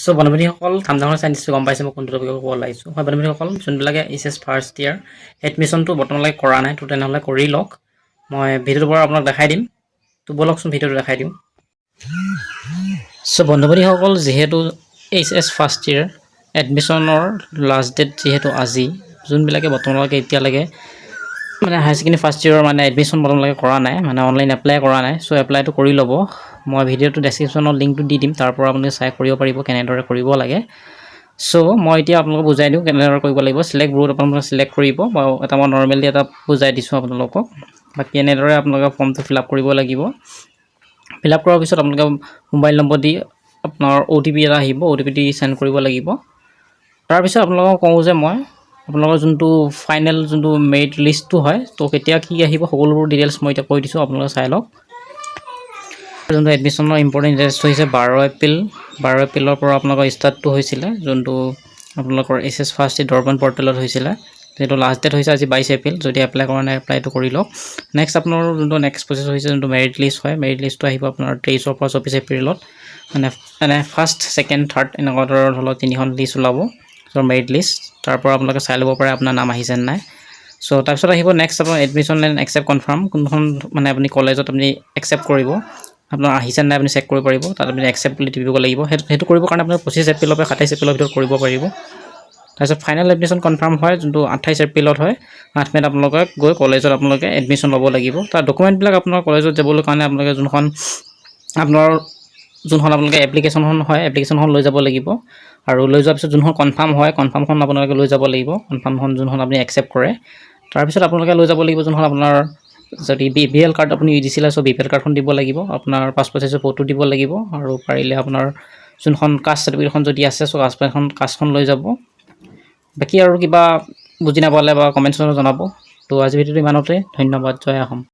so বন্ধুসকল ঠাণ্ডাখন চাই নিশ্চয় গম পাইছে মই কোনটো টপিকৰ ক'ব লাগিছো হয় বন্ধুসকল যোনবিলাকে এইচএছ ফাৰ্ষ্ট ইয়াৰ এডমিশ্যনটো বৰ্তমানলৈকে কৰা নাই তো তেনেহ'লে কৰি লওক মই ভিডিঅ'টোৰ পৰা আপোনাক দেখাই দিম তো বলকচোন ভিডিঅ'টো দেখাই দিওঁ সো বন্ধুসকল যিহেতু এইচএছ ফাৰ্ষ্ট ইয়াৰ এডমিশ্যনৰ লাষ্ট ডেট যিহেতু আজি যোনবিলাকে বৰ্তমানলৈকে এতিয়ালৈকে মানে হায়াৰ ছেকেণ্ডেৰী ফাৰ্ষ্ট ইয়াৰৰ মানে এডমিশ্যন বৰ্তমানলৈকে কৰা নাই মানে অনলাইন এপ্লাই কৰা নাই সো এপ্লাইটো কৰি ল'ব মই ভিডিঅ'টো ডেছক্ৰিপশ্যনত লিংকটো দি দিম তাৰ পৰা আপুনি চাই কৰিব পাৰিব কেনেদৰে কৰিব লাগে সো মই এতিয়া আপোনালোকক বুজাই দিওঁ কেনেদৰে কৰিব লাগিব সিলেক্ট গ্ৰুপ আপোনালোকে সিলেক্ট কৰিব বা এটা মই নৰ্মেলি এটা বুজাই দিছোঁ আপোনালোকক বাকি এনেদৰে আপোনালোকে ফৰ্মটো ফিল আপ কৰিব লাগিব ফিল আপ কৰাৰ পিছত আপোনালোকে মোবাইল নম্বৰ দি আপোনাৰ OTP এটা আহিব OTP দি সেন্ড কৰিব লাগিব তাৰ পিছত আপোনালোকক কওঁ যে মই আপোনালোকৰ যোনটো ফাইনেল যোনটো মেৰিট লিষ্টটো হয় তো কেতিয়া কি আহিব সকলোবোৰ ডিটেইলছ মই এতিয়া কৈ দিছোঁ আপোনালোকে চাই লওক যোনটো এডমিশ্যনৰ ইম্পৰ্টেণ্ট ডেটছ হৈছে 12 এপ্ৰিলৰ পৰা আপোনালোকৰ ষ্টাৰ্টটো হৈছিলে যোনটো আপোনালোকৰ এছএছ ফাৰ্ষ্ট ডৰপন পৰ্টেলত হৈছিলে যেটো লাষ্ট ডেট হৈছে আজি 22 এপ্ৰিল যদি এপ্লাই কৰা নাই এপ্লাইটো কৰি লওক নেক্সট আপোনাৰ যোনটো নেক্সট প্ৰসেছ হৈছে যোনটো মেৰিট লিষ্ট হয় মেৰিট লিষ্টটো আহিব আপোনাৰ 23 পৰা 24 এপ্ৰিলত মানে ফাৰ্ষ্ট সেকেন্ড থাৰ্ড এনেকুৱা ধৰণৰ তিনিখন লিষ্ট ওলাব সো মেৰিট লিষ্ট তাৰ পৰা আপোনালোকে চাই ল'ব পাৰে আপোনাৰ নাম আহিছে নাই সো তাৰপিছত আহিব নেক্সট আপোনাৰ এডমিশ্যন এণ্ড একচেপ্ট কনফাৰ্ম কোনখন মানে আপুনি কলেজত আপুনি একচেপ্ট কৰিব আপোনাৰ আহিছে নাই আপুনি চেক কৰিব পাৰিব তাত আপুনি একচেপ্ট বুলি টিপিব লাগিব হেতু কৰিব কাৰণে আপুনি 25 এপ্ৰিলৰ পৰা 27 এপ্ৰিলৰ ভিতৰত কৰিব পাৰিব তাৰপিছত ফাইনেল এডমিশ্যন কনফাৰ্ম হয় যোনটো 28 এপ্ৰিলত হয় 8 মেত আপোনালোকে গৈ কলেজত আপোনালোকে এডমিশ্যন ল'ব লাগিব তাৰ ডকুমেণ্টবিলাক আপোনাৰ কলেজত যাবলৈ কাৰণে আপোনালোকে যোনখন আপোনালোকে এপ্লিকেশ্যনখন হয় এপ্লিকেশ্যনখন লৈ যাব লাগিব আৰু লৈ যোৱাৰ পিছত যোনখন কনফাৰ্ম হয় কনফাৰ্মখন আপোনালোকে লৈ যাব লাগিব কনফাৰ্মখন যোনখন আপুনি একচেপ্ট কৰে তাৰ পিছত আপোনালোকে লৈ যাব লাগিব যোনখন আপোনাৰ যদি BPL কাৰ্ড আপুনি দিছিলে সো BPL কাৰ্ডখন দিব লাগিব আপোনাৰ পাছপোৰ্ট সাইজৰ ফটো দিব লাগিব আৰু পাৰিলে আপোনাৰ যোনখন কাষ্ট সাৰ্টিফিকেটখন যদি আছে সো কাষ্টখন লৈ যাব বাকি আৰু কিবা বুজি নাপালে বা কমেন্টছত জনাব তো আজি ভিডিওটো ইমানতে ধন্যবাদ জয় আহোম